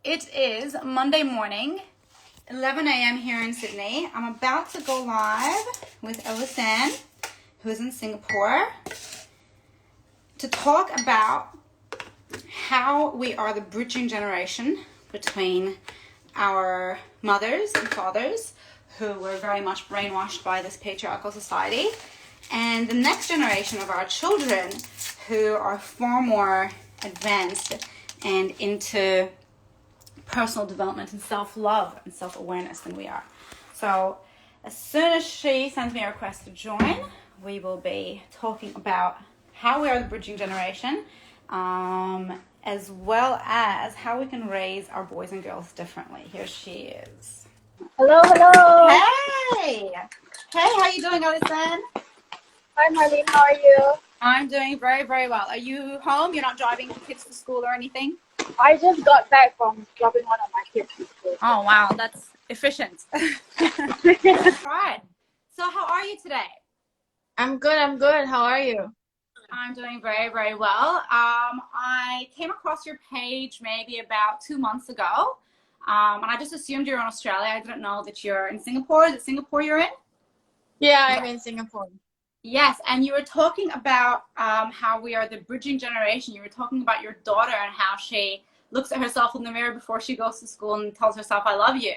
It is Monday morning, 11 a.m. here in Sydney. I'm about to go live with Elyse-Anne, who's in Singapore, to talk about how we are the bridging generation between our mothers and fathers, who were very much brainwashed by this patriarchal society, and the next generation of our children, who are far more advanced and into personal development and self-love and self-awareness than we are. So as soon as she sends me a request to join, we will be talking about how we are the bridging generation, as well as how we can raise our boys and girls differently. Here she is. Hello, hello. Hey! Hey, how you doing, Elyse-Anne? Hi, Marlene. How are you? I'm doing very, very well. Are you home? You're not driving the kids to school or anything? I just got back from dropping one of my kids to school. Oh, wow. That's efficient. All right. So how are you today? I'm good. I'm good. How are you? I'm doing very, very well. I came across your page maybe about 2 months ago, and I just assumed you're in Australia. I didn't know that you're in Singapore. Is it Singapore you're in? Yeah, I'm in Singapore. Yes, and you were talking about how we are the bridging generation. You were talking about your daughter and how she looks at herself in the mirror before she goes to school and tells herself, I love you.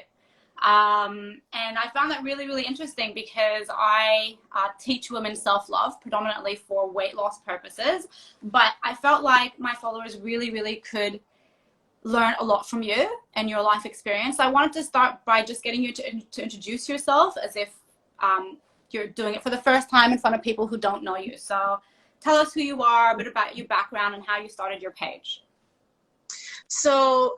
And I found that really, really interesting because I teach women self-love predominantly for weight loss purposes, but I felt like my followers really, really could learn a lot from you and your life experience. So I wanted to start by just getting you to introduce yourself as if you're doing it for the first time in front of people who don't know you. So tell us who you are, a bit about your background and how you started your page. So,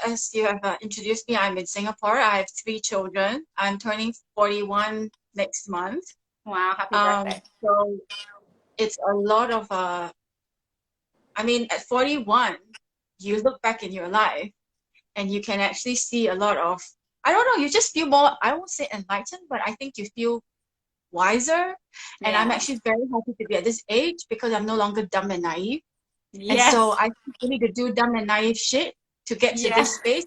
as you have introduced me, I'm in Singapore. I have 3 children. I'm turning 41 next month. Wow, happy birthday. So it's a lot of, I mean, at 41, you look back in your life and you can actually see a lot of, I don't know, you just feel more, I won't say enlightened, but I think you feel wiser. And I'm actually very happy to be at this age because I'm no longer dumb and naive. And so I need to do dumb and naive shit to get to this space.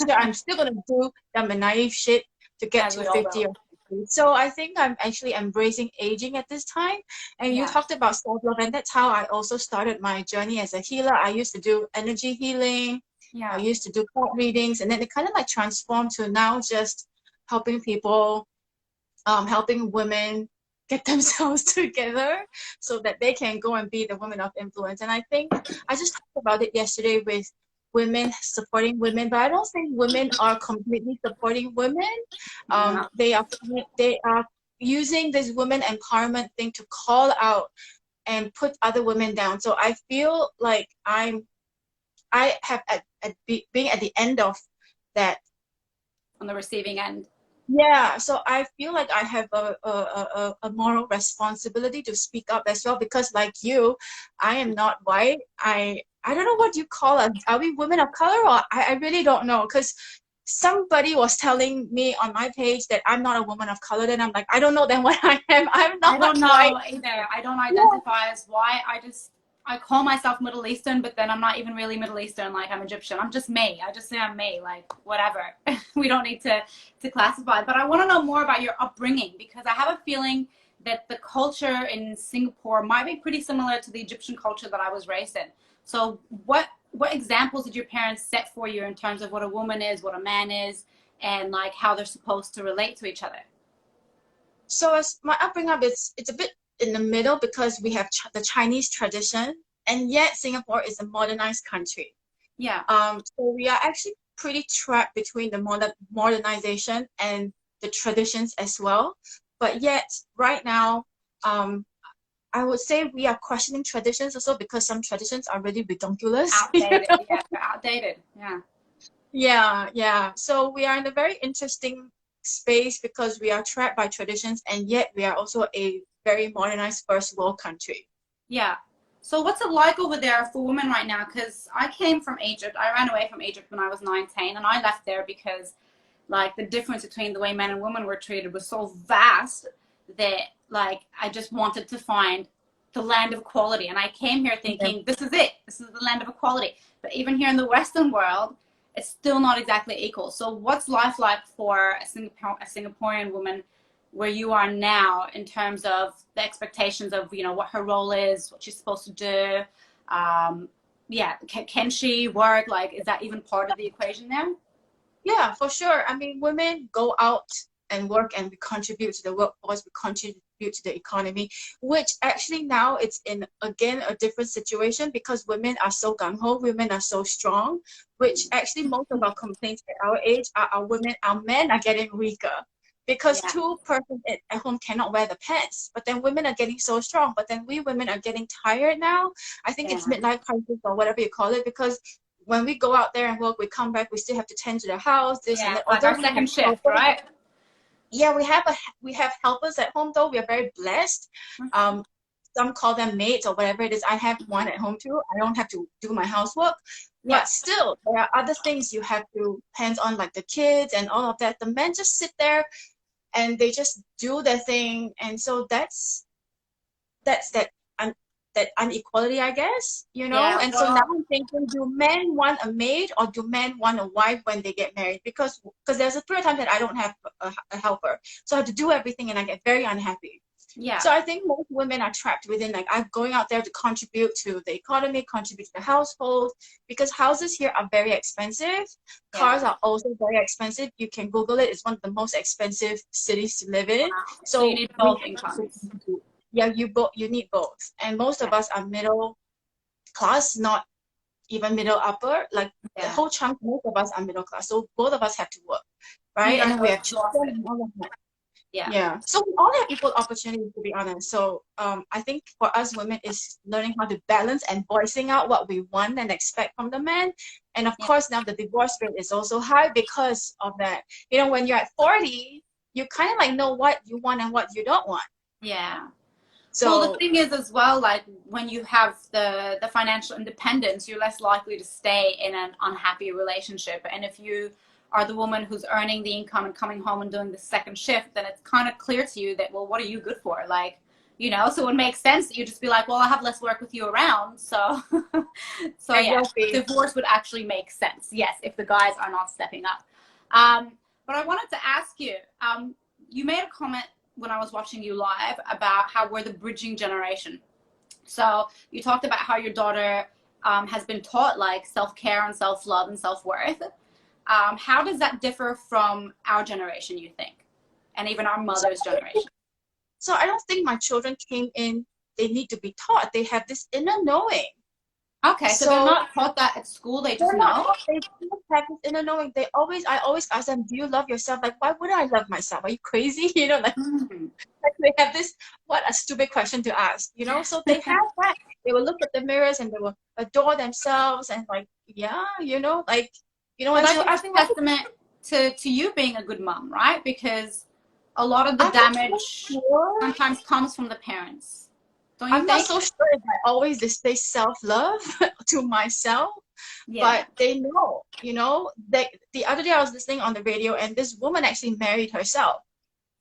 I'm still going to do dumb and naive shit to get to 50 or 60. So I think I'm actually embracing aging at this time. And you talked about self-love, and that's how I also started my journey as a healer. I used to do energy healing. I used to do card readings, and then it kind of like transformed to now just helping people, helping women get themselves together so that they can go and be the women of influence. And I think I just talked about it yesterday with women supporting women, but I don't think women are completely supporting women. They are using this women empowerment thing to call out and put other women down. So I feel like I have being at the end of that, on the receiving end. Yeah, so I feel like I have a moral responsibility to speak up as well because, like you, I am not white. I don't know what you call us. Are we women of color, or I really don't know, because somebody was telling me on my page that I'm not a woman of color. Then I'm like, I don't know then what I am. I'm not I don't know white either. I don't identify as white. I call myself Middle Eastern, but then I'm not even really Middle Eastern. Like, I'm Egyptian. I'm just me. I just say I'm me. Like, whatever. We don't need to classify. But I want to know more about your upbringing, because I have a feeling that the culture in Singapore might be pretty similar to the Egyptian culture that I was raised in. So what examples did your parents set for you in terms of what a woman is, what a man is, and like how they're supposed to relate to each other? So as my upbringing, it's a bit in the middle because we have the Chinese tradition, and yet Singapore is a modernized country. So we are actually pretty trapped between the modernization and the traditions as well. But yet right now, I would say we are questioning traditions also because some traditions are really ridiculous. Outdated. Yeah, outdated. Yeah. So we are in a very interesting space because we are trapped by traditions, and yet we are also a very modernized first world country. Yeah. So what's it like over there for women right now? Because I came from Egypt. I ran away from Egypt when I was 19, and I left there because like the difference between the way men and women were treated was so vast that like I just wanted to find the land of equality. And I came here thinking, this is it. This is the land of equality. But even here in the Western world, it's still not exactly equal. So what's life like for a Singaporean woman where you are now in terms of the expectations of, what her role is, what she's supposed to do? Yeah, can she work? Like, is that even part of the equation there? Yeah, for sure. I mean, women go out and work and we contribute to the workforce, we contribute to the economy, which actually now it's in, again, a different situation because women are so gung-ho, women are so strong, which actually most of our complaints at our age are our women, our men are getting weaker because Yeah, two persons at home cannot wear the pants. But then women are getting so strong, but then we women are getting tired now. I think it's yeah. midlife crisis or whatever you call it because when we go out there and work, we come back, we still have to tend to the house, this and Yeah, that. it's like Although our we have second shift, helpers, right? yeah, we have helpers at home though. We are very blessed. Um, some call them maids or whatever it is. I have one at home too. I don't have to do my housework, Yeah, but still, there are other things you have to hands on, like the kids and all of that. The men just sit there and they just do their thing, and so that's that inequality, I guess, you know. yeah. And so now Well, I'm thinking, do men want a maid or do men want a wife when they get married? Because there's a period of time that I don't have a helper, so I have to do everything, and I get very unhappy. yeah, So I think most women are trapped within, like, I'm going out there to contribute to the economy, contribute to the household, because houses here are very expensive. yeah. Cars are also very expensive. You can Google it. It's one of the most expensive cities to live in. Wow. So you So need we both have to incomes. contribute. Yeah, you need both. And most Yeah, of us are middle class, not even middle upper. Like the yeah. whole chunk, most of us are middle class. So both of us have to work, You right? And guys then we are have children exhausted. and all of that. Yeah, Yeah. So we all have equal opportunities, to be honest. So I think for us women is learning how to balance and voicing out what we want and expect from the man. And of yeah, course now the divorce rate is also high because of that. You know, when you're at 40, you kind of like know what you want and what you don't want. yeah. Well, the So thing is as well, like when you have the financial independence, you're less likely to stay in an unhappy relationship. And if you are the woman who's earning the income and coming home and doing the second shift, then it's kind of clear to you that, well, what are you good for? Like, so it makes sense that you just be like, well, I have less work with you around. So, so yeah, exactly. divorce would actually make sense. Yes, if the guys are not stepping up. Um, but I wanted to ask you, you made a comment when I was watching you live about how we're the bridging generation. So you talked about how your daughter has been taught like self-care and self-love and self-worth. How does that differ from our generation, you think? And even our So mother's generation? so I don't think my children came in, they need to be taught. They have this inner knowing. Okay, so they're So not taught that at school, they just they're not know? taught, they just have this inner knowing. I always ask them, do you love yourself? Like, why would I love myself? Are you crazy? You know, Mm-hmm. like they have this, what a stupid question to ask, you know? So they have that. They will look at the mirrors and they will adore themselves and like, yeah, Well, and that's so a I good think testament to you being a good mom, right? Because a lot of the I'm not so damage sure. sometimes comes from the parents. Don't you I'm not think? so sure if I always display self-love to myself, Yeah. but they know, the other day I was listening on the radio and this woman actually married herself.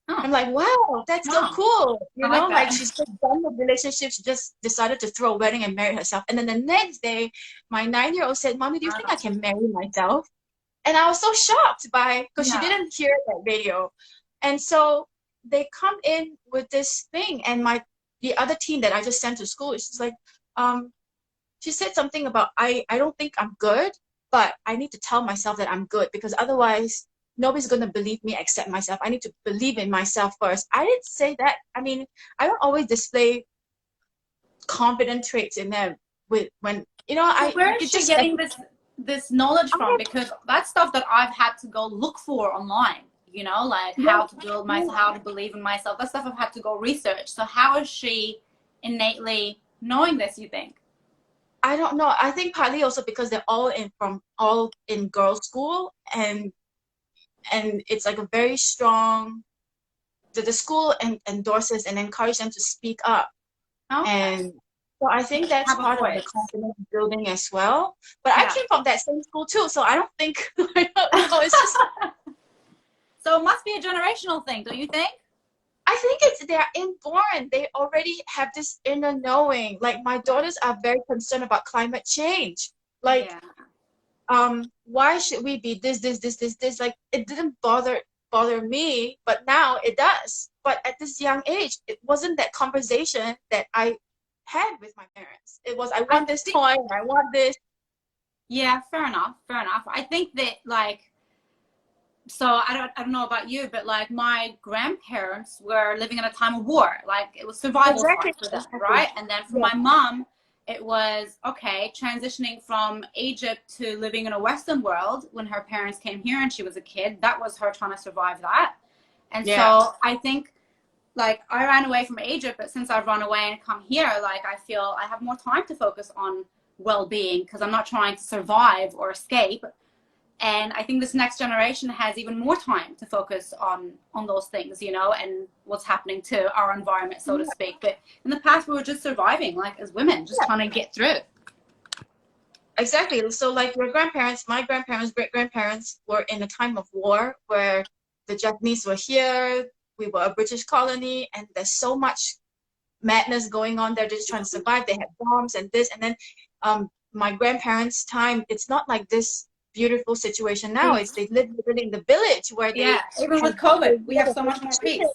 Oh, I'm like, wow, that's so wow. cool. I like Like that. she's just done with relationship. She just decided to throw a wedding and marry herself. And then the next day, my 9-year-old said, Mommy, do you think I can marry myself? And I was so shocked because she Yeah. didn't hear that radio. And so they come in with this thing. And the other teen that I just sent to school, she's like, um, she said something about I don't think I'm good, but I need to tell myself that I'm good because otherwise nobody's gonna believe me except myself. I need to believe in myself first. I didn't say that. I mean, I don't always display confident traits in them with when So I where is it she just like getting this knowledge I from? Because that's stuff that I've had to go look for online. Like how to build myself, how to believe in myself. That stuff I've had to go research. So how is she innately knowing this, you think? I don't know. I think partly also because they're all in girls' school and it's like a very strong the school endorses and encourages them to speak up. Okay. And so I think that's Have a part of the voice. confidence building as well. But I Yeah. came from that same school too, so I don't think I don't know. It's just So it must be a generational thing, don't you think? I think it's they're inborn. They already have this inner knowing. Like my daughters are very concerned about climate change. Like Yeah. why should we be this? Like, it didn't bother me, but now it does. But at this young age, it wasn't that conversation that I had with my parents. It was, I want this toy, and I want this. Yeah, fair enough. I think that, like, so I don't know about you, but like my grandparents were living in a time of war. Like, it was survival Exactly. for them, right? And then for my mom, it was okay transitioning from Egypt to living in a Western world when her parents came here and she was a kid. That was her trying to survive that. And so I think, like, I ran away from Egypt, but since I've run away and come here, like, I feel I have more time to focus on well-being because I'm not trying to survive or escape. And I think this next generation has even more time to focus on those things, you know, and what's happening to our environment, so to speak. But in the past, we were just surviving, like, as women, just trying to get through. Exactly. So like your grandparents, my grandparents, great-grandparents were in a time of war where the Japanese were here, we were a British colony, and there's so much madness going on. They're just trying to survive. They had bombs and this, and then my grandparents' time, it's not like this beautiful situation now. It's they live in the village where they even with COVID, we have so much more peace.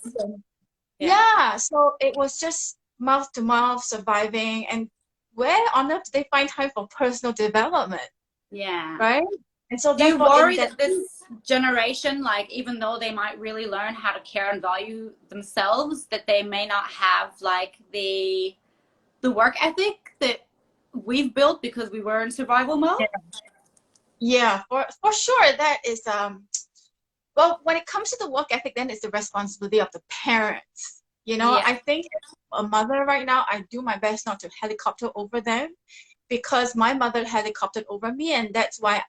So it was just mouth to mouth surviving, and where on earth do they find time for personal development? Right? And so do you worry that this generation, like, even though they might really learn how to care and value themselves, that they may not have like the work ethic that we've built because we were in survival mode? Yeah, for sure. That is well, when it comes to the work ethic, then it's the responsibility of the parents. You know, I think as a mother right now, I do my best not to helicopter over them, because my mother helicoptered over me, and that's why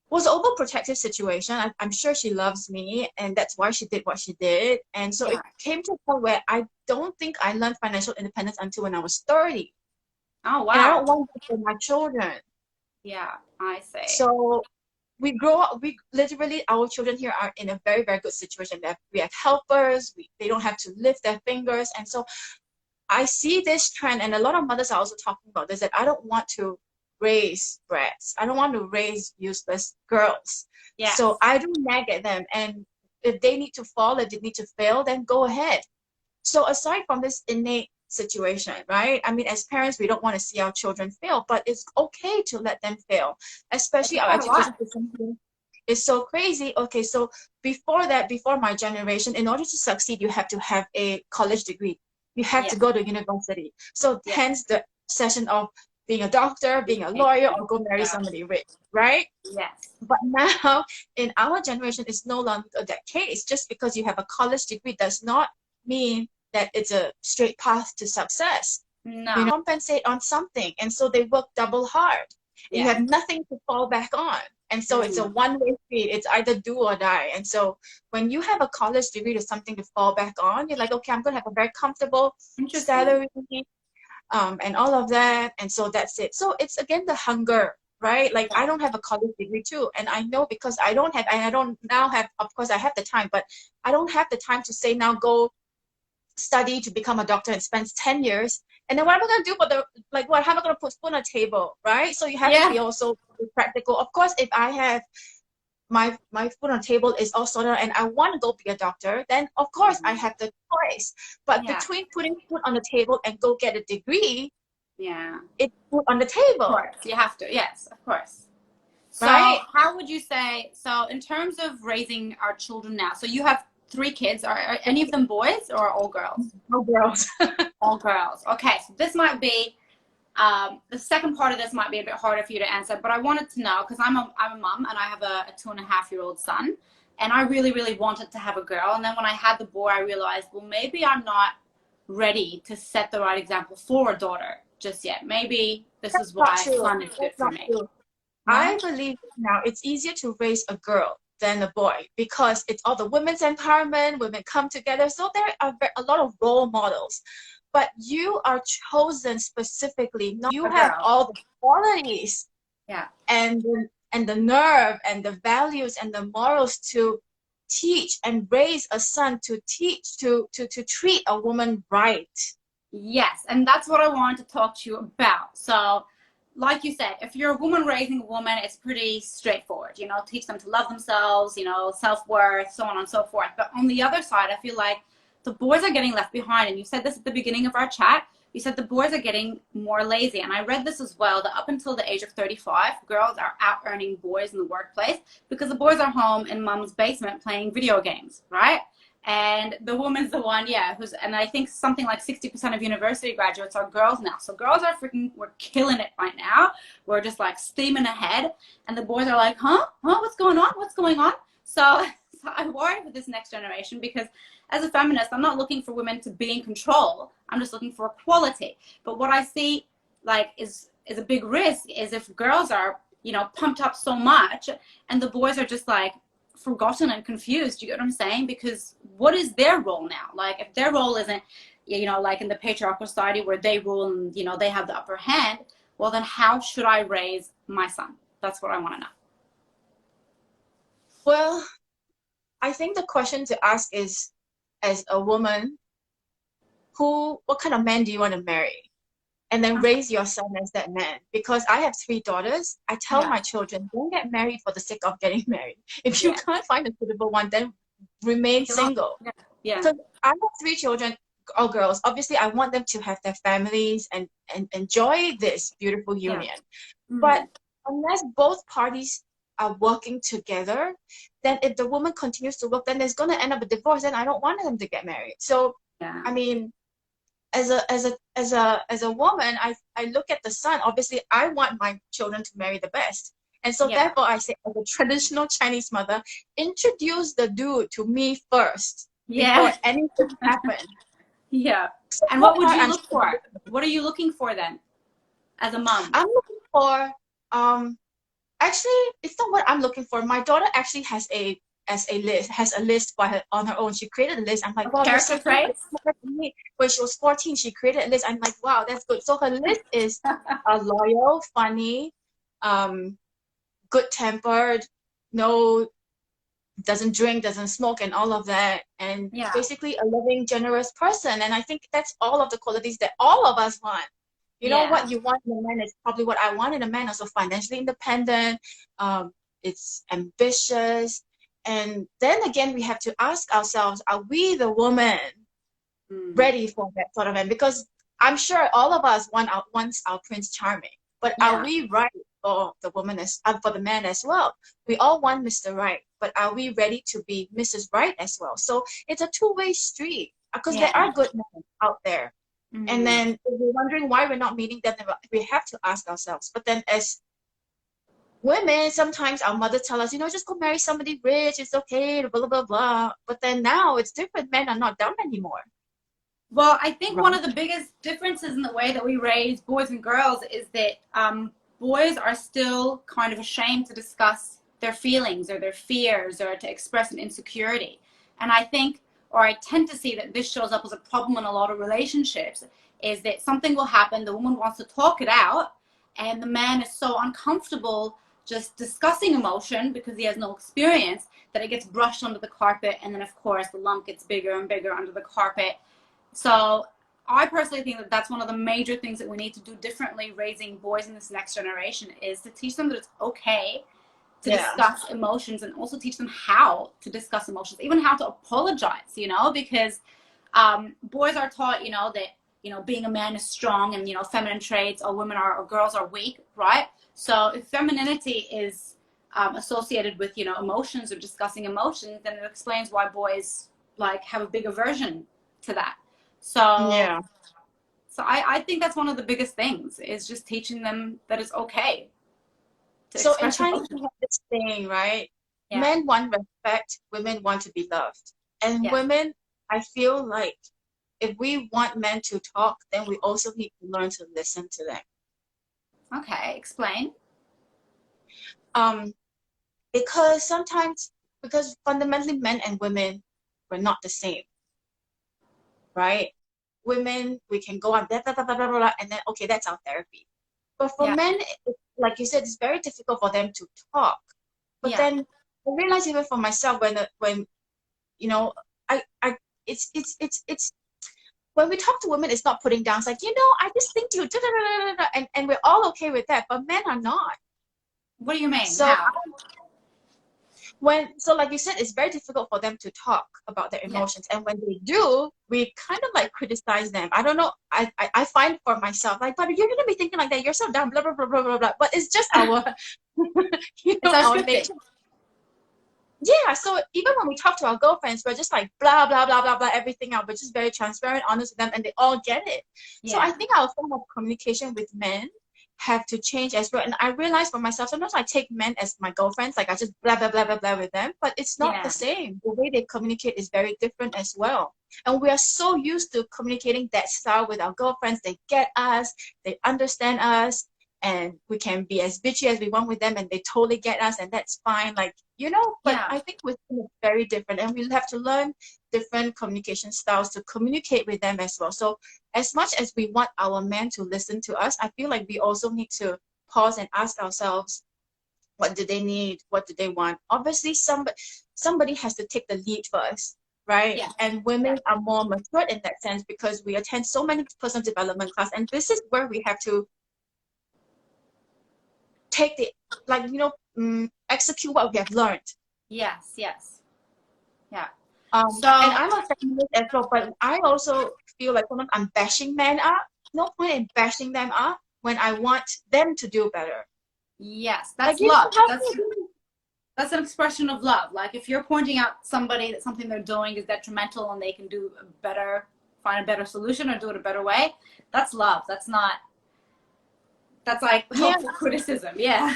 was an overprotective situation. I'm sure she loves me, and that's why she did what she did. And so it came to a point where I don't think I learned financial independence until when I was 30. Oh, wow. And I don't want that for my children. Yeah, I see. So we grow up, we literally, our children here are in a very, very good situation. That we have helpers, they don't have to lift their fingers. And so I see this trend, and a lot of mothers are also talking about this, that I don't want to raise brats. I don't want to raise useless girls. So I do nag at them, and if they need to fall, if they need to fail, then go ahead. So aside from this innate situation, right? I mean, as parents, we don't want to see our children fail, but it's okay to let them fail, especially our education system is so crazy. Okay, so before that, before my generation, in order to succeed, you have to have a college degree. You have to go to university. So hence the session of being a doctor, being a lawyer, or go marry somebody rich, right? But now in our generation, it's no longer that case. Just because you have a college degree does not mean that it's a straight path to success. No. You know, compensate on something, and so they work double hard. You have nothing to fall back on, and so it's a one-way street. It's either do or die. And so when you have a college degree, there's something to fall back on. You're like, okay, I'm gonna have a very comfortable salary, and all of that, and so that's it. So it's again the hunger, right? Like, I don't have a college degree too, and I know because I don't have, and I don't now have, of course I have the time, but I don't have the time to say now go study to become a doctor and spend 10 years, and then what am I going to do for the, like, what, how am I going to put food on a table, right? So you have to be also practical. Of course, if I have my food on the table is all sorted out and I want to go be a doctor, then of course I have the choice. But between putting food on the table and go get a degree, it's food on the table. Of course, you have to. Yes, of course. So how would you say, so in terms of raising our children now, so you have 3 kids. Are any of them boys or all girls? All girls. All girls. Okay, so this might be, the second part of this might be a bit harder for you to answer, but I wanted to know, because I'm a mom and I have a 2.5-year-old son, and I really, really wanted to have a girl. And then when I had the boy, I realized, well, maybe I'm not ready to set the right example for a daughter just yet. Maybe this is why son is good for me. I believe now it's easier to raise a girl than a boy, because it's all the women's empowerment, women come together. So there are a lot of role models, but you are chosen specifically. You have all the qualities, and the nerve and the values and the morals to teach and raise a son, to teach, to treat a woman right. Yes, and that's what I wanted to talk to you about. So like you said, if you're a woman raising a woman, it's pretty straightforward. You know, teach them to love themselves, you know, self-worth, so on and so forth. But on the other side, I feel like the boys are getting left behind. And you said this at the beginning of our chat. You said the boys are getting more lazy. And I read this as well, that up until the age of 35, girls are out earning boys in the workplace because the boys are home in mom's basement playing video games, right? And the woman's the one, yeah, who's, and I think something like 60% of university graduates are girls now. So girls are freaking, we're killing it right now. We're just like steaming ahead. And the boys are like, huh? What's going on? What's going on? So I'm worried with this next generation because as a feminist, I'm not looking for women to be in control. I'm just looking for equality. But what I see like is a big risk is if girls are, you know, pumped up so much and the boys are just like, forgotten and confused. You get what I'm saying? Because what is their role now? Like if their role isn't, you know, like in the patriarchal society where they rule and, you know, they have the upper hand, well then how should I raise my son? That's what I want to know. Well, I think the question to ask is, as a woman, what kind of man do you want to marry? And then raise your son as that man. Because I have 3 daughters. I tell my children, don't get married for the sake of getting married. If you can't find a suitable one, then remain single. Because I have 3 children, all girls. Obviously, I want them to have their families and enjoy this beautiful union. But unless both parties are working together, then if the woman continues to work, then there's going to end up a divorce, and I don't want them to get married. So, I mean, as a woman, I look at the son. Obviously, I want my children to marry the best. And so therefore I say, as a traditional Chinese mother, introduce the dude to me first before anything happens. So and what would you look for? What are you looking for then as a mom? I'm looking for actually, it's not what I'm looking for. My daughter actually has a list on her own. She created a list. I'm like, wow, character traits. When she was 14, she created a list. I'm like, wow, that's good. So her list is loyal, funny, good-tempered, doesn't drink, doesn't smoke, and all of that, and basically a loving, generous person. And I think that's all of the qualities that all of us want. You know, what you want in a man is probably what I want in a man. Also financially independent, it's ambitious. And then again, we have to ask ourselves, are we the woman ready for that sort of man? Because I'm sure all of us want our Prince Charming, but are we right for the woman for the man as well? We all want Mr. Right, but are we ready to be Mrs. Right as well? So it's a two-way street, because there are good men out there. And then if we're wondering why we're not meeting them, we have to ask ourselves. But then as women, sometimes our mother tell us, you know, just go marry somebody rich, it's okay, blah, blah, blah. But then now it's different. Men are not dumb anymore. Well, I think one of the biggest differences in the way that we raise boys and girls is that boys are still kind of ashamed to discuss their feelings or their fears or to express an insecurity. And I think, or I tend to see that this shows up as a problem in a lot of relationships, is that something will happen, the woman wants to talk it out, and the man is so uncomfortable just discussing emotion because he has no experience that it gets brushed under the carpet, and then of course the lump gets bigger and bigger under the carpet. So I personally think that that's one of the major things that we need to do differently raising boys in this next generation, is to teach them that it's okay to discuss emotions, and also teach them how to discuss emotions, even how to apologize, you know, because boys are taught, you know, that, you know, being a man is strong and, you know, feminine traits, or girls are weak, right? So if femininity is associated with, you know, emotions or discussing emotions, then it explains why boys like have a big aversion to that. So so I think that's one of the biggest things, is just teaching them that it's okay. So in China, we have this saying, right? Men want respect, women want to be loved. And women, I feel like if we want men to talk, then we also need to learn to listen to them. Okay, explain. Because fundamentally men and women were not the same, right? Women, we can go on blah, blah, blah, blah, blah, blah, and then, okay, that's our therapy. But for men, like you said, it's very difficult for them to talk. But then I realize even for myself, when you know, it's when we talk to women, it's not putting down. It's like, I just think you, and we're all okay with that, but men are not. What do you mean? So How? so like you said, it's very difficult for them to talk about their emotions. And when they do, we kind of like criticize them. I don't know. I find for myself, like, but you're going to be thinking like that. You're so dumb, blah, blah, blah, blah, blah, blah. But it's just our, our nature. Yeah, so even when we talk to our girlfriends, we're just like blah blah blah blah blah everything out. We're just very transparent, honest with them, and they all get it. So I think our form of communication with men have to change as well. And I realize for myself, sometimes I take men as my girlfriends, like I just blah blah blah blah blah with them, but it's not the same. The way they communicate is very different as well. And we are so used to communicating that style with our girlfriends. They get us, they understand us, and we can be as bitchy as we want with them, and they totally get us, and that's fine. Like, but I think with them it's very different, and we'll have to learn different communication styles to communicate with them as well. So as much as we want our men to listen to us, I feel like we also need to pause and ask ourselves, what do they need? What do they want? Obviously, somebody has to take the lead first, right? Yeah. And women are more mature in that sense because we attend so many personal development class, and this is where we have to take the, like, execute what we have learned. Yes. Yeah. And I'm a feminist as well, but I also feel like sometimes I'm bashing men up. No point in bashing them up when I want them to do better. Yes, that's love. That's an expression of love. Like if you're pointing out somebody that something they're doing is detrimental and they can do better, find a better solution or do it a better way, that's love. That's like helpful criticism. Yeah.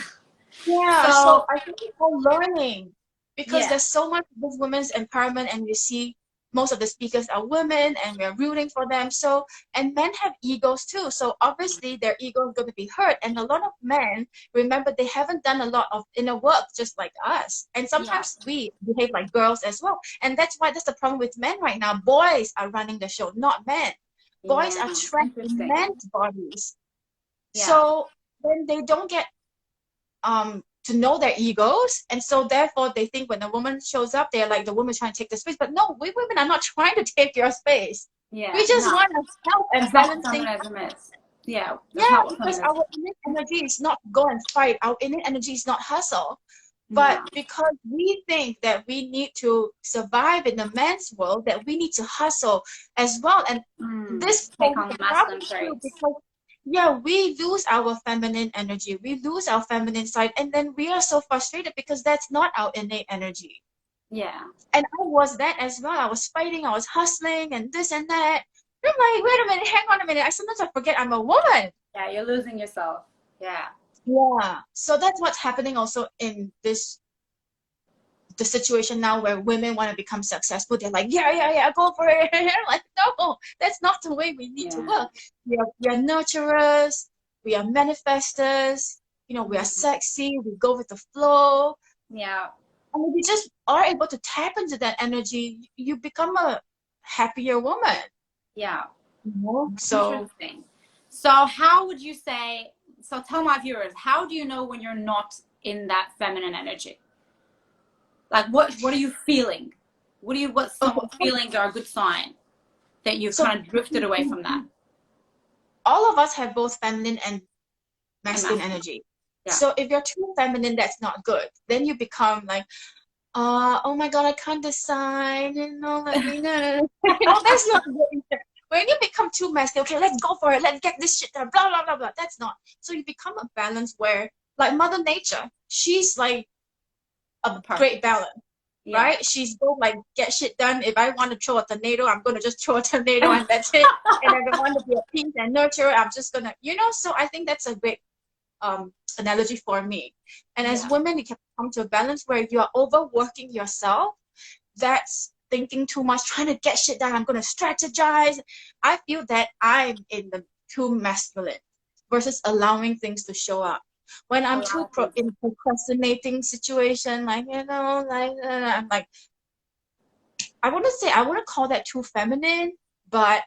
So I think it's all learning, because there's so much of this women's empowerment, and you see most of the speakers are women and we're rooting for them. So, and men have egos too. So obviously their ego is going to be hurt. And a lot of men, remember, they haven't done a lot of inner work just like us. And sometimes we behave like girls as well. And that's the problem with men right now. Boys are running the show, not men. Boys are trapped in men's bodies. So when they don't get to know their egos, and so therefore they think when a woman shows up, they're like, the woman's trying to take the space. But no, we women are not trying to take your space. We just want to help and balancing. Because our innate energy is not go and fight. Our innate energy is not hustle. But because we think that we need to survive in the man's world, that we need to hustle as well. And this take on the masculine traits. Because we lose our feminine energy. We lose our feminine side. And then we are so frustrated because that's not our innate energy. Yeah. And I was that as well. I was fighting. I was hustling and this and that. I'm like, wait a minute, hang on a minute. Sometimes I forget I'm a woman. Yeah, you're losing yourself. Yeah. Yeah. So that's what's happening also in the situation now where women want to become successful. They're like, yeah, go for it. Like, no, that's not the way we need to work. We are nurturers. We are manifestors. We are sexy. We go with the flow. Yeah. And if you just are able to tap into that energy, you become a happier woman. Yeah. So interesting. So how would you say, so tell my viewers, how do you know when you're not in that feminine energy? Like what are you feeling? What some feelings are a good sign that you've kind of drifted away from that? All of us have both feminine and masculine energy. Yeah. So if you're too feminine, that's not good. Then you become like, oh my God, I can't decide. Like, that's not good. When you become too masculine, okay, let's go for it. Let's get this shit done. Blah, blah, blah, blah. That's not. So you become a balance where, like Mother Nature, she's like a great balance. Right? She's both like, get shit done. If I want to throw a tornado, I'm going to just throw a tornado and that's it. And if I want to be a peace and nurture, I'm just going to, so I think that's a great analogy for me. And as women, you can come to a balance where you are overworking yourself. That's thinking too much, trying to get shit done. I'm going to strategize. I feel that I'm in the too masculine versus allowing things to show up. When I'm too in procrastinating situation, like, I'm like, I wouldn't call that too feminine, but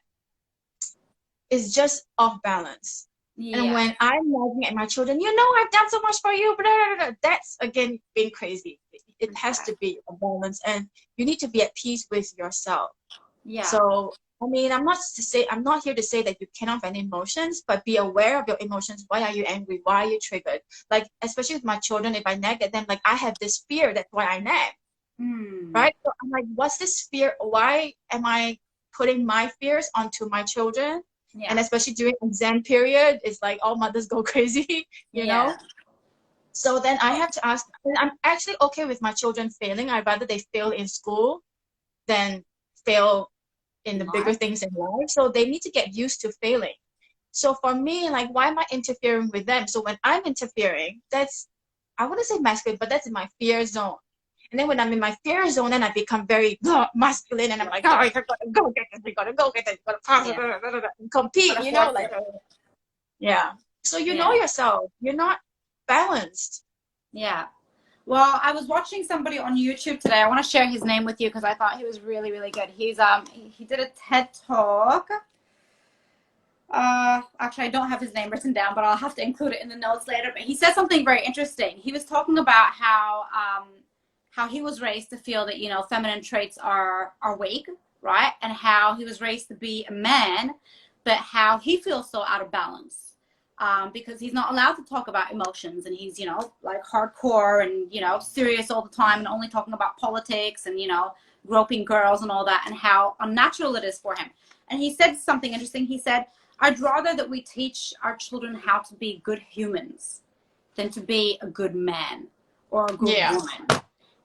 it's just off balance. Yeah. And when I'm looking at my children, I've done so much for you, blah, blah, blah, that's again being crazy. It has to be a balance, and you need to be at peace with yourself. Yeah. So, I mean, I'm not here to say that you cannot have any emotions, but be aware of your emotions. Why are you angry? Why are you triggered? Like, especially with my children, if I nag at them, like I have this fear, that's why I nag, Mm. right? So I'm like, what's this fear? Why am I putting my fears onto my children? And Yeah. especially during exam period, it's like all mothers go crazy, you Yeah. know? So then I have to ask, and I'm actually okay with my children failing. I'd rather they fail in school than fail in In the bigger life. things in life. So they need to get used to failing. So for me, like, why am I interfering with them? So when I'm interfering, that's, I wouldn't say masculine, but that's in my fear zone. And then when I'm in my fear zone, then I become very masculine, and I'm like, oh, you gotta go get this, you gotta go get this, you gotta pass it, Yeah. and compete, Gotta you know, force like, it. yeah. So you know Yeah. yourself, you're not balanced. Yeah. Well, I was watching somebody on YouTube today. I want to share his name with you because I thought he was really, really good. He did a TED talk. Actually, I don't have his name written down, but I'll have to include it in the notes later. But he said something very interesting. He was talking about how he was raised to feel that, you know, feminine traits are weak, right? And how he was raised to be a man, but how he feels so out of balance. Because he's not allowed to talk about emotions, and he's, you know, like hardcore and, you know, serious all the time and only talking about politics and, you know, groping girls and all that, and how unnatural it is for him. And he said something interesting. He said, I'd rather that we teach our children how to be good humans than to be a good man or a good Yeah, woman.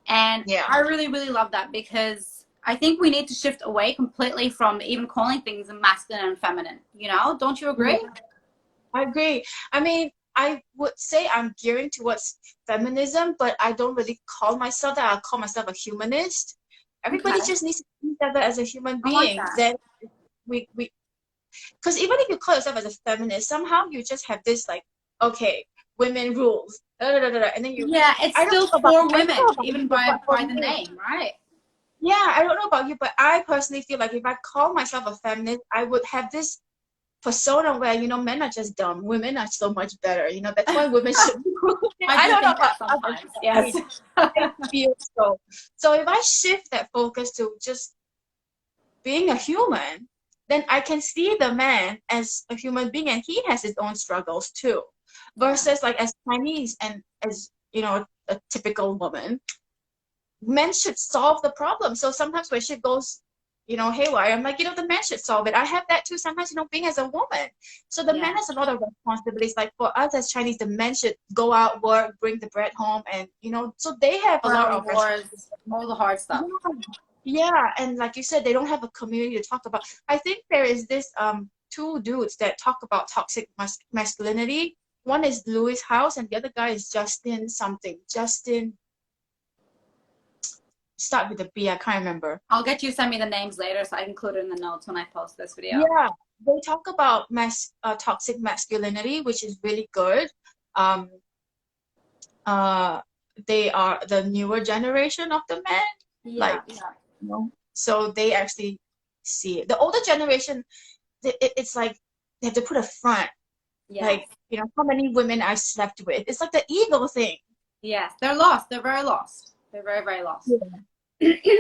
And yeah. I really, really love that, because I think we need to shift away completely from even calling things masculine and feminine. You know, don't you agree? Yeah. I agree. I mean, I would say I'm gearing towards feminism, but I don't really call myself that. I call myself a humanist. Everybody Okay. just needs to see each other as a human I like being. that. Then we because even if you call yourself as a feminist, somehow you just have this like, okay, women rules, and then you. Yeah, it's still for I don't know women, about even you, but for by the me, name, right? yeah, I don't know about you, but I personally feel like if I call myself a feminist, I would have this persona where, you know, men are just dumb, women are so much better, you know, that's why women should I I do don't know think about that others, sometimes. but Yes. I feel so. So if I shift that focus to just being a human, then I can see the man as a human being, and he has his own struggles too, Yeah. versus like as Chinese and as, you know, a typical woman, men should solve the problem. So sometimes when shit goes, you know, haywire, I'm like, you know, the man should solve it. I have that too sometimes, you know, being as a woman. So the man Yeah. has a lot of responsibilities. Like for us as Chinese, the men should go out, work, bring the bread home, and, you know, so they have a lot Family of responsibilities. wars, all the hard stuff. Yeah, yeah, and like you said, they don't have a community to talk about. I think there is this two dudes that talk about toxic masculinity. One is Louis House, and the other guy is Justin something. Justin start with a B. I can't remember. I'll get you to send me the names later so I can include it in the notes when I post this video. Yeah, they talk about toxic masculinity, which is really good. Um, uh, they are the newer generation of the men, Yeah, like, yeah. you know, so they actually see it. The older generation, it's like they have to put a front, Yes. like, you know, how many women I slept with. It's like the ego thing. Yes. They're lost. They're very lost. They're very, very lost. Yeah.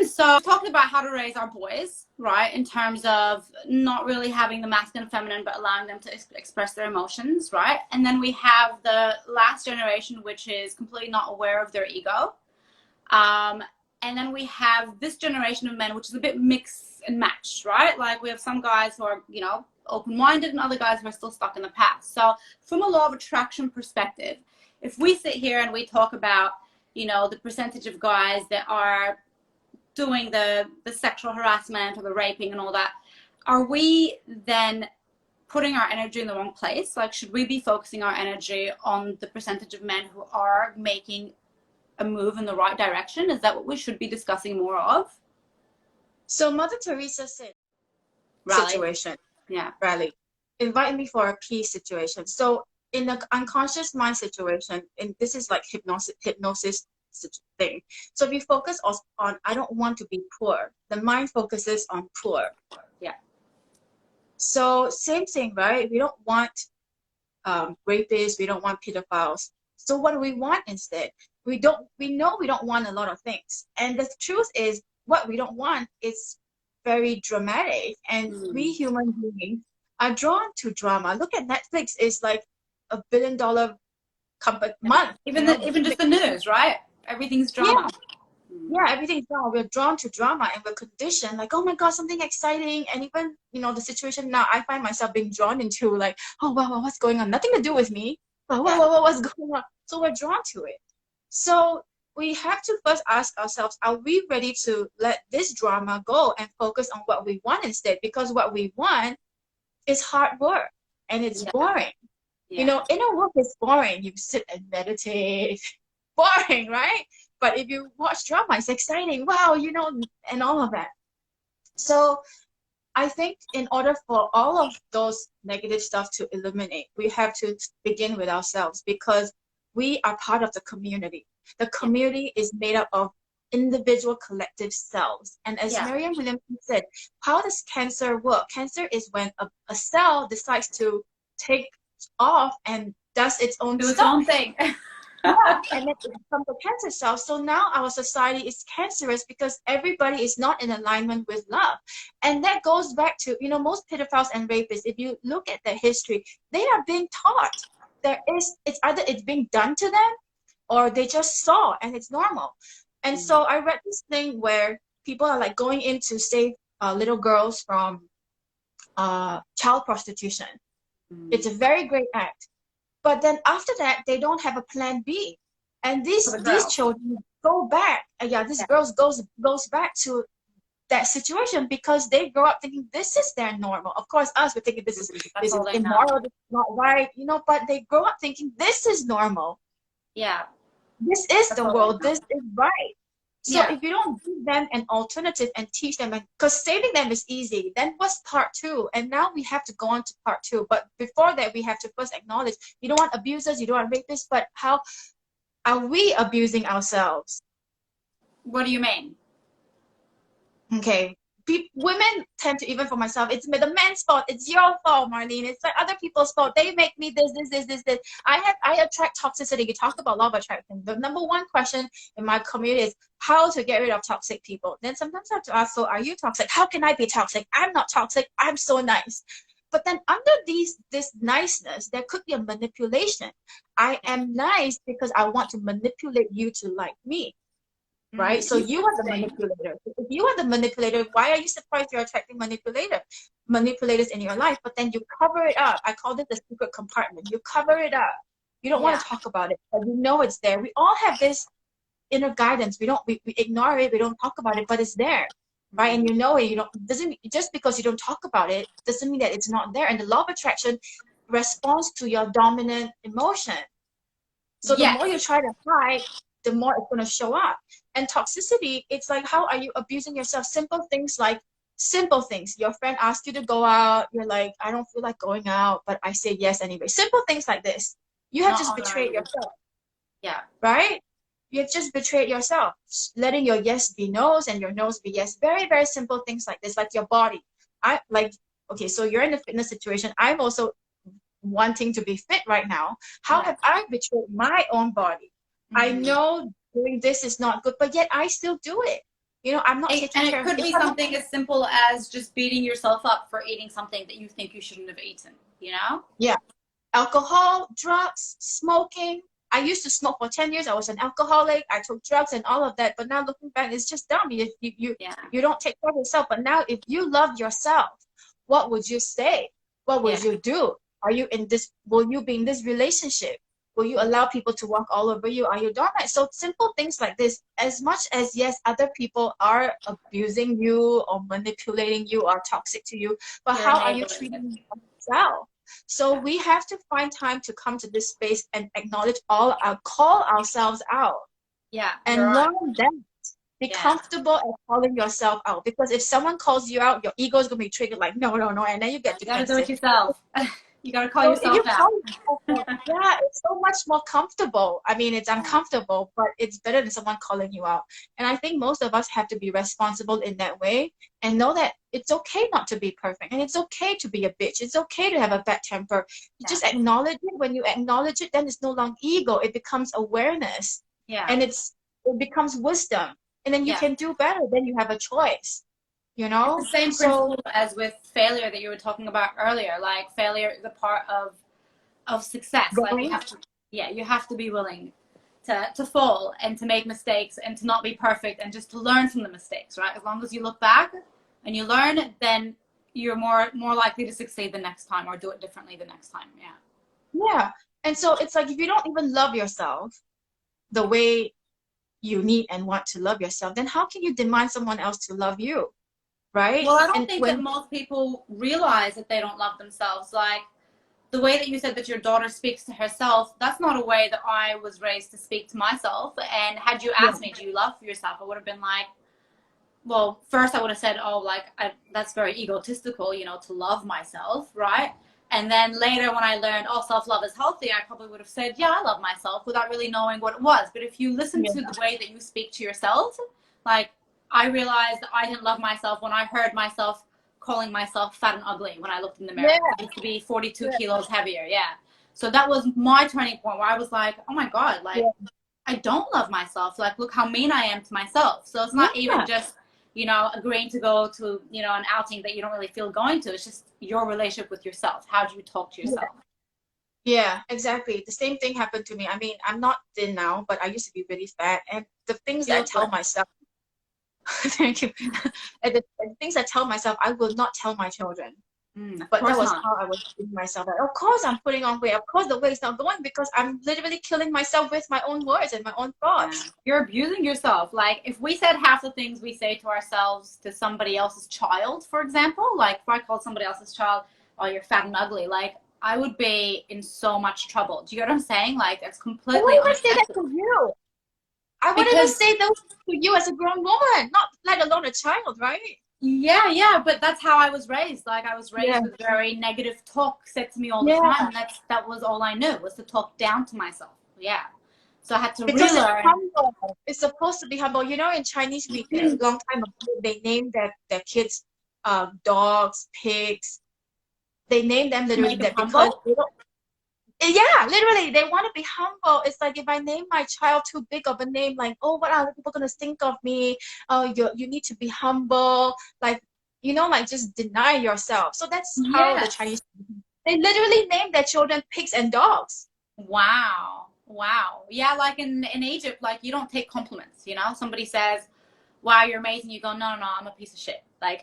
So talking about how to raise our boys, right, in terms of not really having the masculine and feminine, but allowing them to express their emotions, right? And then we have the last generation, which is completely not aware of their ego. Um, and then we have this generation of men, which is a bit mix and match, right? Like we have some guys who are, you know, open-minded, and other guys who are still stuck in the past. So from a law of attraction perspective, if we sit here and we talk about, you know, the percentage of guys that are doing the sexual harassment or the raping and all that, are we then putting our energy in the wrong place? Like, should we be focusing our energy on the percentage of men who are making a move in the right direction? Is that what we should be discussing more of? So Mother Teresa said, Rally. situation, Yeah. rally, invite me for a peace situation. So in the unconscious mind situation, and this is like hypnosis thing. So if you focus on I don't want to be poor, the mind focuses on poor. Yeah. So same thing, right? We don't want rapists, we don't want pedophiles. So what do we want instead? We know we don't want a lot of things. And the truth is what we don't want is very dramatic, and we human beings are drawn to drama. Look at Netflix; it's like $1 billion company month. Even even just the news, right? Everything's drama. Yeah, everything's drama. We're drawn to drama, and we're conditioned like, oh my god, something exciting. And even, you know, the situation now, I find myself being drawn into like, oh wow, what's going on? Nothing to do with me. But what's going on? So we're drawn to it. So we have to first ask ourselves, are we ready to let this drama go and focus on what we want instead? Because what we want is hard work and it's boring. You know, inner work is boring. You sit and meditate. Boring, right? But if you watch drama, it's exciting. Wow, you know, and all of that. So I think in order for all of those negative stuff to eliminate, we have to begin with ourselves, because we are part of the community. The community is made up of individual collective selves. And as Marianne Williamson said, how does cancer work? Cancer is when a cell decides to take off and does its own Do its stuff. own thing. And then it becomes a cancer cell. So now our society is cancerous because everybody is not in alignment with love. And that goes back to, you know, most pedophiles and rapists, if you look at their history, they are being taught. It's either it's being done to them or they just saw and it's normal. And so I read this thing where people are like going in to save little girls from child prostitution. It's a very great act. But then after that, they don't have a plan B. And these children go back. This girl goes back to that situation because they grow up thinking this is their normal. Of course, us, we're thinking this is immoral, this is not right, you know, but they grow up thinking this is normal. Yeah. This is the world. This is right. So if you don't give them an alternative and teach them, because saving them is easy, then what's part two? And now we have to go on to part two. But before that, we have to first acknowledge you don't want abusers, you don't want rapists, but how are we abusing ourselves? What do you mean? Okay. Women tend to, even for myself, it's the man's fault. It's your fault, Marlene. It's like other people's fault. They make me this. I attract toxicity. You talk about law of attraction. The number one question in my community is how to get rid of toxic people. Then sometimes I have to ask, so are you toxic? How can I be toxic? I'm not toxic. I'm so nice. But then under this niceness, there could be a manipulation. I am nice because I want to manipulate you to like me. Right? So you are the manipulator. If you are the manipulator, why are you surprised you're attracting manipulators in your life? But then you cover it up. I call it the secret compartment. You cover it up. You don't want to talk about it, but you know it's there. We all have this inner guidance. We ignore it. We don't talk about it, but it's there, right? And you know it. Doesn't just because you don't talk about it doesn't mean that it's not there. And the law of attraction responds to your dominant emotion. So the more you try to hide, the more it's going to show up. And toxicity, it's like, how are you abusing yourself? Simple things. Your friend asks you to go out. You're like, I don't feel like going out, but I say yes anyway. Simple things like this. You have just betrayed yourself. Yeah. Right? You just betrayed yourself. Letting your yes be no's and your no's be yes. Very, very simple things like this, like your body. Okay, so you're in a fitness situation. I'm also wanting to be fit right now. How have I betrayed my own body? I know doing this is not good, but yet I still do it. You know, I'm not taking care of it. And it could be something as simple as just beating yourself up for eating something that you think you shouldn't have eaten, you know? Yeah. Alcohol, drugs, smoking. I used to smoke for 10 years. I was an alcoholic. I took drugs and all of that. But now looking back, it's just dumb. You don't take care of yourself. But now if you love yourself, what would you say? What would you do? Will you be in this relationship? Will you allow people to walk all over you? Are you dominant? So simple things like this, as much as, yes, other people are abusing you or manipulating you or toxic to you, but how are you treating yourself? So we have to find time to come to this space and acknowledge call ourselves out. Yeah. And learn that. Be comfortable at calling yourself out. Because if someone calls you out, your ego is going to be triggered like, no. And then you get defensive. You got to do it yourself. You got to call yourself out. It's so much more comfortable. I mean, it's uncomfortable, but it's better than someone calling you out. And I think most of us have to be responsible in that way and know that it's okay not to be perfect. And it's okay to be a bitch. It's okay to have a bad temper. You just acknowledge it. When you acknowledge it, then it's no longer ego. It becomes awareness. Yeah. And it becomes wisdom. And then you can do better. Then you have a choice. you It's know? the same So, principle as with failure that you were talking about earlier. Like failure is a part of success. Like you going, have to, yeah, you have to be willing to fall and to make mistakes and to not be perfect and just to learn from the mistakes, right? As long as you look back and you learn, then you're more likely to succeed the next time or do it differently the next time. Yeah. yeah. And so it's like if you don't even love yourself the way you need and want to love yourself, then how can you demand someone else to love you, right? Well, I don't And think that when, most people realize that they don't love themselves. Like the way that you said that your daughter speaks to herself, that's not a way that I was raised to speak to myself. And had you yeah, asked me, do you love yourself? I would have been like, well, first I would have said, oh, like, that's very egotistical, you know, to love myself, right? And then later when I learned, oh, self-love is healthy, I probably would have said, yeah, I love myself without really knowing what it was. But if you listen yeah, to the way that you speak to yourself, like, I realized that I didn't love myself when I heard myself calling myself fat and ugly when I looked in the mirror. yeah, I used to be 42 kilos heavier, yeah. So that was my turning point where I was like, oh my God, like, yeah, I don't love myself. Like, look how mean I am to myself. So it's not even yeah, just, you know, agreeing to go to, you know, an outing that you don't really feel going to. It's just your relationship with yourself. How do you talk to yeah. yourself? Yeah, exactly. The same thing happened to me. I mean, I'm not thin now, but I used to be really fat. And the things You that I look tell good. myself, thank you. And the things I tell myself, I will not tell my children. Of But that course was not. how I was thinking myself. Like, of course I'm putting on weight. Of course the weight is not going because I'm literally killing myself with my own words and my own Yeah. thoughts. You're abusing yourself. Like, if we said half the things we say to ourselves to somebody else's child, for example, like if I called somebody else's child, oh, you're fat and ugly, like, I would be in so much trouble. Do you get what I'm saying? Like, it's I completely wouldn't even say that unacceptable. to you. I wouldn't even Because say those to you as a grown woman, not let alone a child, right? yeah, but that's how I was raised. Like I was Yeah, raised with very negative talk said to me all the time, yeah. and that was all I knew was to talk down to myself. Yeah, so I had to Because it's relearn. humble. It's supposed to be humble. You know, in Chinese, we a long time ago they named their kids dogs, pigs. They name them To literally make them that because humble. they don't, yeah, literally they want to be humble. It's like if I name my child too big of a name, like, oh, what are people gonna think of me? Oh, you need to be humble, like, you know, like just deny yourself. So that's how the Yes. Chinese, they literally name their children pigs and dogs. Wow. Yeah, like in Egypt, like you don't take compliments. You know, somebody says, "Wow, you're amazing." You go, "No, I'm a piece of shit." Like,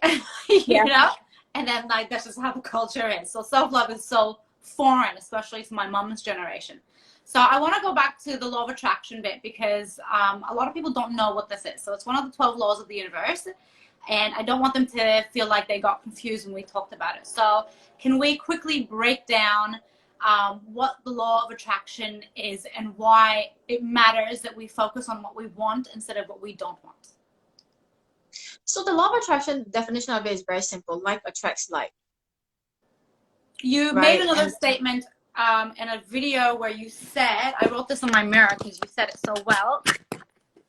you Yeah. know, and then like that's just how the culture is. So self love is so foreign, especially to my mom's generation. So I want to go back to the law of attraction bit because a lot of people don't know what this is. So it's one of the 12 laws of the universe, and I don't want them to feel like they got confused when we talked about it. So can we quickly break down what the law of attraction is and why it matters that we focus on what we want instead of what we don't want? So the law of attraction definition of it is very simple. Like attracts like, You made right? another And statement in a video where you said, I wrote this on my mirror because you said it so well,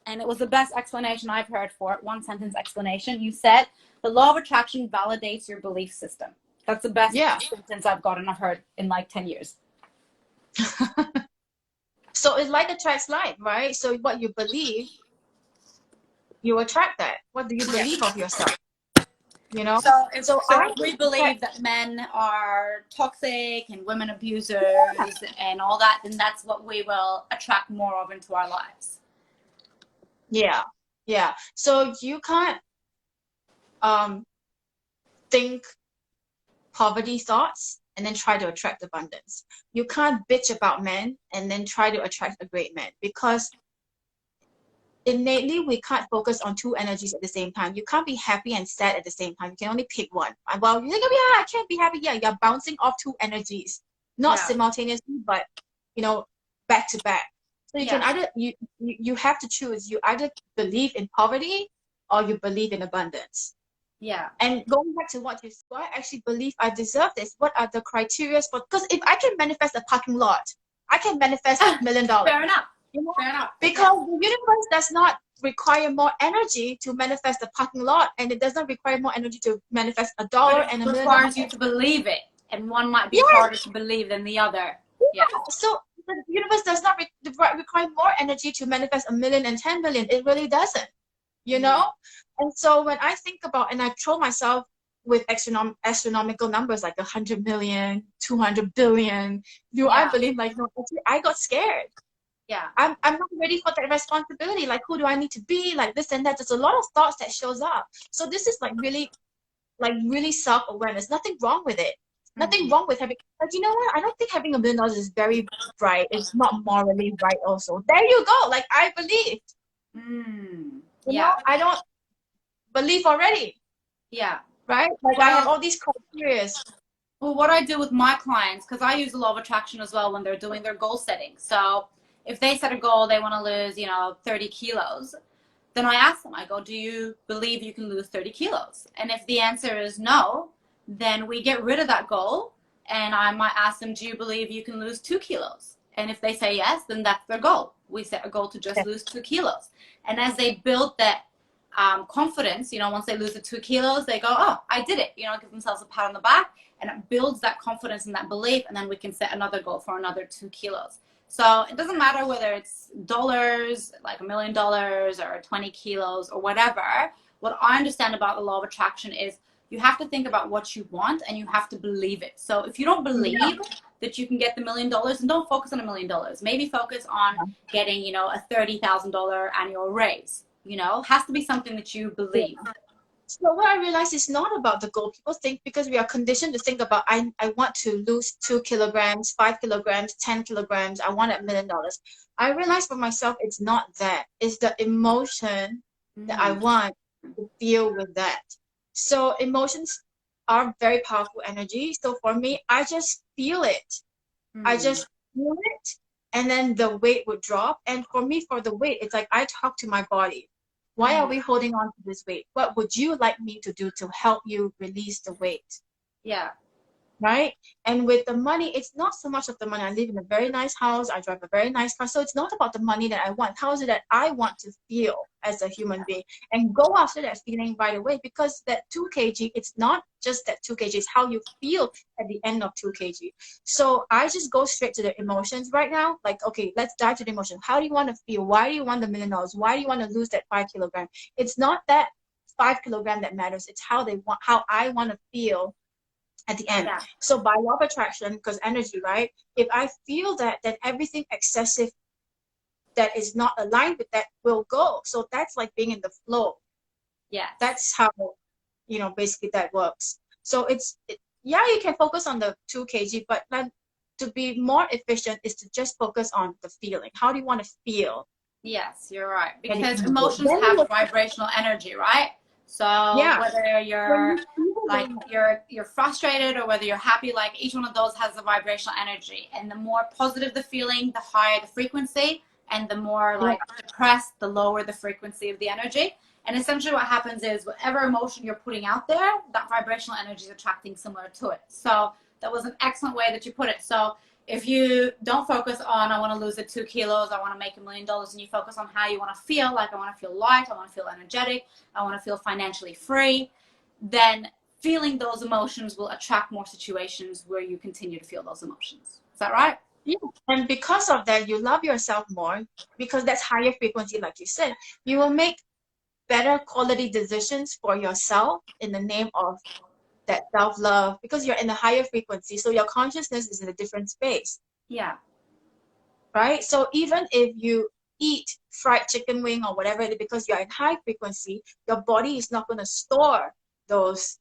and it was the best explanation I've heard for it, one sentence explanation. You said, the law of attraction validates your belief system. That's the best yeah. sentence I've gotten, I've heard in like 10 years. So it's like attracts like, right? So what you believe, you attract that. What do you Yeah. believe of yourself? You know? So if So so I if we attract, believe that men are toxic and women abusers and all that, then that's what we will attract more of into our lives. yeah, yeah. So you can't um think poverty thoughts and then try to attract abundance. You can't bitch about men and then try to attract a great man because innately we can't focus on two energies at the same time. You can't be happy and sad at the same time. You can only pick one. Well, you think, oh, yeah, I can't be happy. Yeah, you're bouncing off two energies, not Yeah. simultaneously, but you know, back to back. So you can Yeah. either you have to choose. You either believe in poverty or you believe in abundance. Yeah. And going back to what you said, do I actually believe I deserve this? What are the criteria for? Because if I can manifest a parking lot, I can manifest $1 million. Fair enough. You know? Fair enough. Because Yeah. the universe does not require more energy to manifest a parking lot, and it does not require more energy to manifest a But dollar it and $1 million. requires you to believe it. And one might be Yes, harder to believe than the other. Yeah. yeah. So the universe does not require more energy to manifest a million and 10 million. It really doesn't. you know? And so when I think about, and I throw myself with astronomical numbers like 100 million, 200 billion, do I Yeah. believe like, no, actually, I got scared. Yeah. I'm not ready for that responsibility. Like, who do I need to be? Like this and that. There's a lot of thoughts that shows up. So this is like really self-awareness. Nothing wrong with it. Nothing wrong with having, like, you know what? I don't think having $1 million is very right. It's not morally right also. There you go. Like, I believe. You know, Yeah. I don't believe already, Yeah. right? Like, I have Well, all these criteria. well, what I do with my clients, because I use the law of attraction as well when they're doing their goal setting. So if they set a goal, they want to lose, 30 kilos, then I ask them, I go, do you believe you can lose 30 kilos? And if the answer is no, then we get rid of that goal. And I might ask them, do you believe you can lose 2 kilos? And if they say yes, then that's their goal. We set a goal to just lose 2 kilos. And as they build that confidence, once they lose the 2 kilos, they go, oh, I did it, give themselves a pat on the back, and it builds that confidence and that belief. And then we can set another goal for another 2 kilos. So it doesn't matter whether it's dollars, like $1 million or 20 kilos or whatever. What I understand about the law of attraction is you have to think about what you want and you have to believe it. So if you don't believe that you can get the $1 million, then don't focus on $1 million. Maybe focus on getting, a $30,000 annual raise. Has to be something that you believe. So what I realized is not about the goal. People think because we are conditioned to think about, I want to lose 2 kilograms, 5 kilograms, 10 kilograms. I want $1 million. I realized for myself, it's not that. It's the emotion that I want to feel with that. So emotions are very powerful energy. So for me, I just feel it. I just feel it, and then the weight would drop. And for me, for the weight, it's like I talk to my body. Why are we holding on to this weight? What would you like me to do to help you release the weight? Yeah. Right? And with the money, it's not so much of the money. I live in a very nice house. I drive a very nice car. So it's not about the money that I want. How is it that I want to feel as a human being? And go after that feeling right away, because that 2 kg, it's not just that 2 kg, it's how you feel at the end of 2 kg. So I just go straight to the emotions right now. Like, okay, let's dive to the emotion. How do you want to feel? Why do you want the $1 million? Why do you want to lose that 5 kilogram? It's not that 5 kilogram that matters. It's how I want to feel at the end. So by law of attraction, because energy, right? If I feel that, then everything excessive that is not aligned with that will go. So that's like being in the flow. Yeah. That's how, basically that works. So yeah, you can focus on the 2 kg, but then to be more efficient is to just focus on the feeling. How do you want to feel? Yes, you're right. Because emotions have vibrational energy, right? So whether you're like you're frustrated or whether you're happy, like each one of those has a vibrational energy. And the more positive the feeling, the higher the frequency, and the more like depressed, the lower the frequency of the energy. And essentially what happens is whatever emotion you're putting out there, that vibrational energy is attracting similar to it. So that was an excellent way that you put it. So if you don't focus on, I want to lose the 2 kilos, I want to make $1 million, and you focus on how you want to feel, like I want to feel light, I want to feel energetic, I want to feel financially free, then feeling those emotions will attract more situations where you continue to feel those emotions. Is that right? Yeah. And because of that, you love yourself more, because that's higher frequency, like you said. You will make better quality decisions for yourself in the name of that self-love, because you're in a higher frequency. So your consciousness is in a different space. Yeah. Right? So even if you eat fried chicken wing or whatever, because you're in high frequency, your body is not going to store those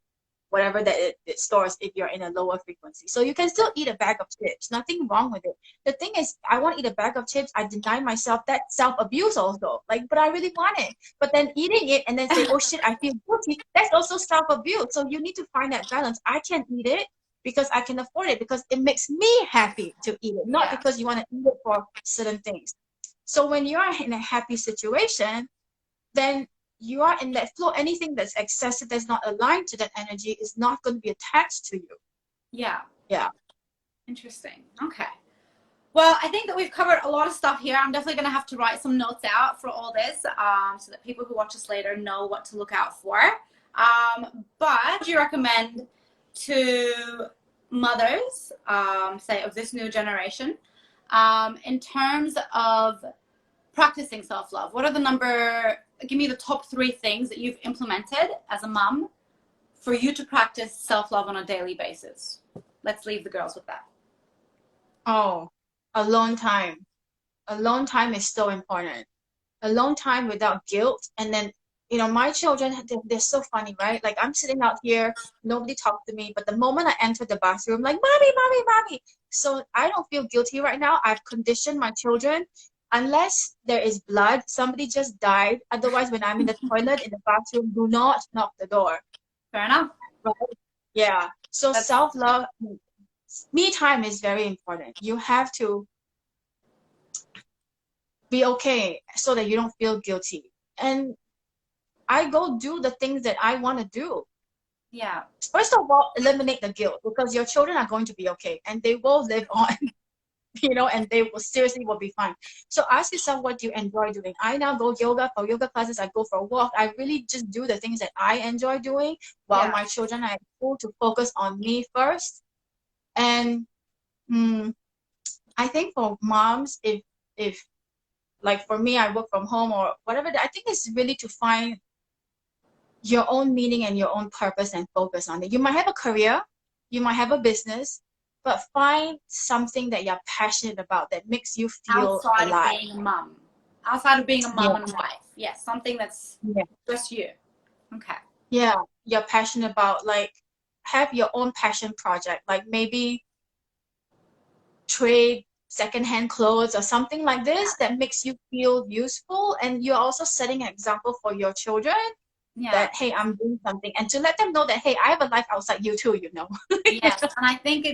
whatever that it stores if you're in a lower frequency. So you can still eat a bag of chips. Nothing wrong with it. The thing is, I want to eat a bag of chips. I deny myself that self-abuse also. Like, but I really want it. But then eating it and then say, oh shit, I feel guilty. That's also self-abuse. So you need to find that balance. I can eat it because I can afford it, because it makes me happy to eat it, not because you want to eat it for certain things. So when you are in a happy situation, then you are in that flow. Anything that's excessive, that's not aligned to that energy, is not going to be attached to you. Yeah. Yeah. Interesting. Okay. Well, I think that we've covered a lot of stuff here. I'm definitely going to have to write some notes out for all this so that people who watch us later know what to look out for. But do you recommend to mothers, say, of this new generation, in terms of practicing self-love? What are the number give me the top 3 things that you've implemented as a mum for you to practice self-love on a daily basis. Let's leave the girls with that. Oh, alone time. Alone time is so important. Alone time without guilt. And then, you know, my children, they're so funny, right? Like I'm sitting out here, nobody talked to me, but the moment I enter the bathroom, like, mommy, mommy, mommy. So I don't feel guilty right now. I've conditioned my children, unless there is blood, somebody just died. Otherwise, when I'm in the toilet, in the bathroom, do not knock the door. Fair enough. Right? Yeah. So That's, self-love, me time is very important. You have to be okay so that you don't feel guilty. And I go do the things that I want to do. yeah. First of all, eliminate the guilt, because your children are going to be okay and they will live on, you know, and they will seriously will be fine. So ask yourself, what do you enjoy doing? I now go for yoga classes. I go for a walk. I really just do the things that I enjoy doing while my children are at school, to focus on me first. And I think for moms, if like for me, I work from home or whatever, I think it's really to find your own meaning and your own purpose and focus on it. You might have a career, you might have a business, but find something that you're passionate about that makes you feel Outside alive. of being a mum. Outside of being a mum Yeah. and wife. Yes, something that's Yeah. just you. Okay. Yeah, you're passionate about, like, have your own passion project, like maybe trade secondhand clothes or something like this that makes you feel useful, and you're also setting an example for your children that, hey, I'm doing something, and to let them know that, hey, I have a life outside you too, you know. Yes, and I think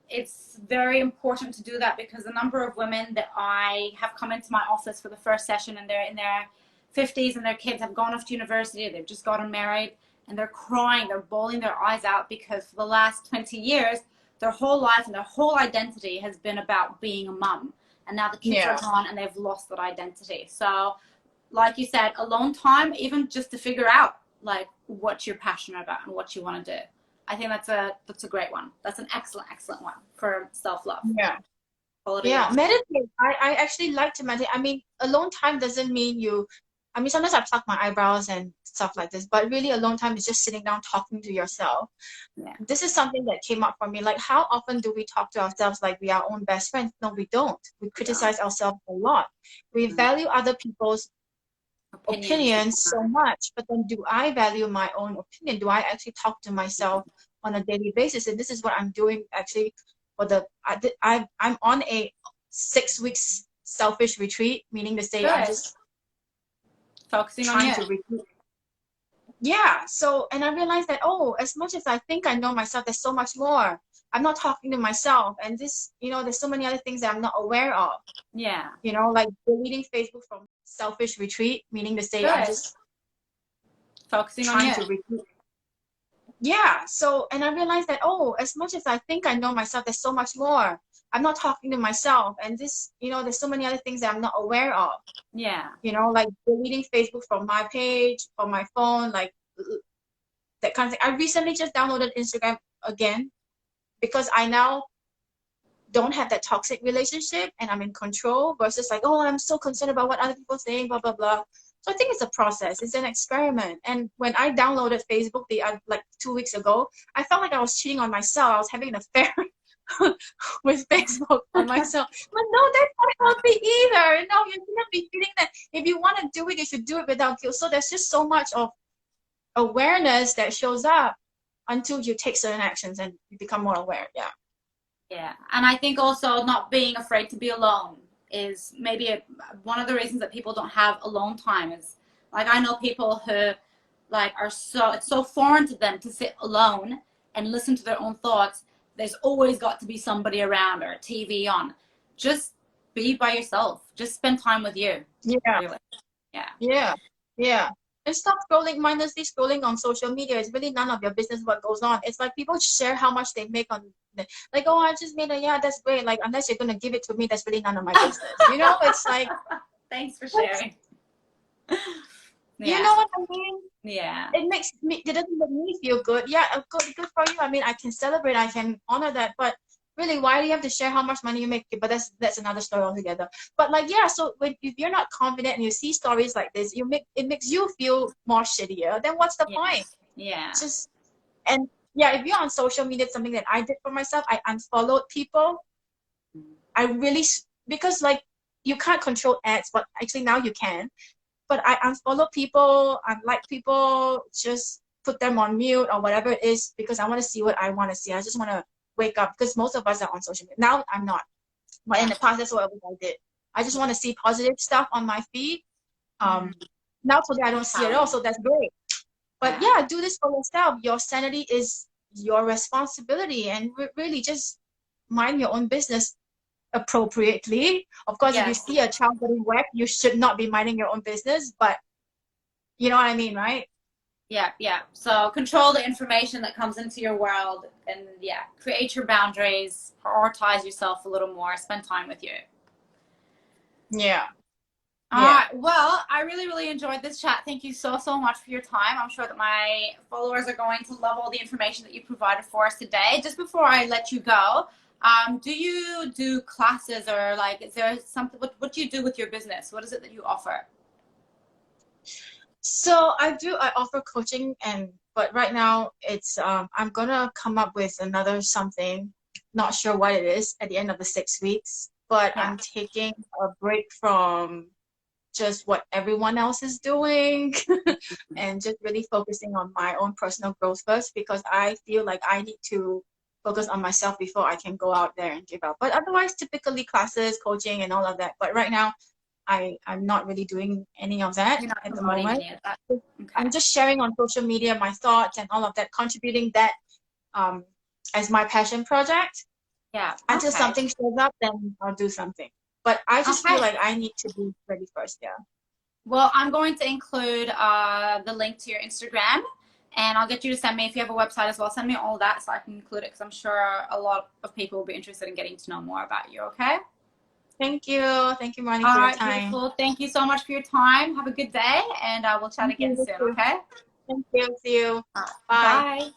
it's very important to do that, because the number of women that I have come into my office for the first session, and they're in their 50s and their kids have gone off to university, they've just gotten married, and they're crying, they're bawling their eyes out, because for the last 20 years their whole life and their whole identity has been about being a mum, and now the kids are gone and they've lost that identity. So like you said, alone time, even just to figure out like what you're passionate about and what you want to do. I think that's a great one. That's an excellent one for self-love. Yeah. Quality Yeah, life. meditate. I actually like to meditate. I mean, alone time doesn't mean you, I mean, sometimes I pluck my eyebrows and stuff like this, but really alone time is just sitting down talking to yourself. Yeah. This is something that came up for me. Like, how often do we talk to ourselves like we are our own best friends? No, we don't. We criticize ourselves a lot. We value other people's opinions so much, but then do I value my own opinion? Do I actually talk to myself on a daily basis? And this is what I'm doing actually for the, I'm on a 6 weeks selfish retreat, meaning to say I'm just focusing on trying you. to retreat. Yeah, so, and I realized that, oh, as much as I think I know myself, there's so much more. I'm not talking to myself, and this, you know, there's so many other things that I'm not aware of. Yeah. You know, like deleting Facebook from selfish retreat, meaning to say I'm just focusing on trying you. to recruit. Yeah, so, and I realized that, oh, as much as I think I know myself, there's so much more. I'm not talking to myself, and this, you know, there's so many other things that I'm not aware of. Yeah. You know, like deleting Facebook from my page, from my phone, like that kind of thing. I recently just downloaded Instagram again because I now don't have that toxic relationship and I'm in control, versus like, oh, I'm so concerned about what other people saying, blah, blah, blah. So I think it's a process. It's an experiment. And when I downloaded Facebook like 2 weeks ago, I felt like I was cheating on myself. I was having an affair with Facebook on myself. But no, that's not healthy either. No, you shouldn't be feeling that. If you want to do it, you should do it without guilt. So there's just so much of awareness that shows up until you take certain actions and you become more aware. Yeah. Yeah, and I think also not being afraid to be alone is maybe one of the reasons that people don't have alone time. Is like, I know people who like are it's so foreign to them to sit alone and listen to their own thoughts. There's always got to be somebody around or a TV on. Just be by yourself. Just spend time with you. Yeah. Really. Yeah. Yeah. Yeah. And stop scrolling, mindlessly scrolling on social media. It's really none of your business what goes on. It's like people share how much they make on, like, oh, I just made a, yeah, that's great. Like, unless you're going to give it to me, that's really none of my business. You know, it's like. Thanks for sharing. You know what I mean? Yeah. It doesn't make me feel good. Yeah, good for you. I mean, I can celebrate, I can honor that, but really, why do you have to share how much money you make? But that's another story altogether. But like, yeah, so if you're not confident and you see stories like this, it makes you feel more shittier. Then what's the point? Yes. Yeah. Just and yeah, if you're on social media, it's something that I did for myself. I unfollowed people. I really, because like you can't control ads, but actually now you can. But I unfollow people, unlike people, just put them on mute or whatever it is, because I want to see what I want to see. I just want to wake up, because most of us are on social media. Now I'm not. But in the past, that's what I did. I just want to see positive stuff on my feed. Now today I don't see it at all, so that's great. But yeah, do this for yourself. Your sanity is your responsibility, and really just mind your own business appropriately. Of course, if you see a child getting wet, you should not be minding your own business, but you know what I mean, right? Yeah, yeah. So control the information that comes into your world, and yeah, create your boundaries, prioritize yourself a little more, spend time with you. Yeah. All right. Well, I really, really enjoyed this chat. Thank you so, so much for your time. I'm sure that my followers are going to love all the information that you provided for us today. Just before I let you go, do you do classes, or like, is there something, what do you do with your business? What is it that you offer? So I offer coaching, but right now it's I'm gonna come up with another something, not sure what it is, at the end of the 6 weeks, but I'm taking a break from just what everyone else is doing and just really focusing on my own personal growth first, because I feel like I need to focus on myself before I can go out there and give out. But otherwise, typically classes, coaching, and all of that. But right now, I'm not really doing any of that at the moment. I'm just sharing on social media my thoughts and all of that, contributing that as my passion project. Yeah. Until something shows up, then I'll do something. But I just feel like I need to be ready first. Yeah. Well, I'm going to include the link to your Instagram, and I'll get you to send me, if you have a website as well, send me all that so I can include it, because I'm sure a lot of people will be interested in getting to know more about you, okay? Thank you. Thank you, Marnie, for your time. Beautiful. Thank you so much for your time. Have a good day, and we'll chat again soon, okay? Thank you. See you. Bye. Bye.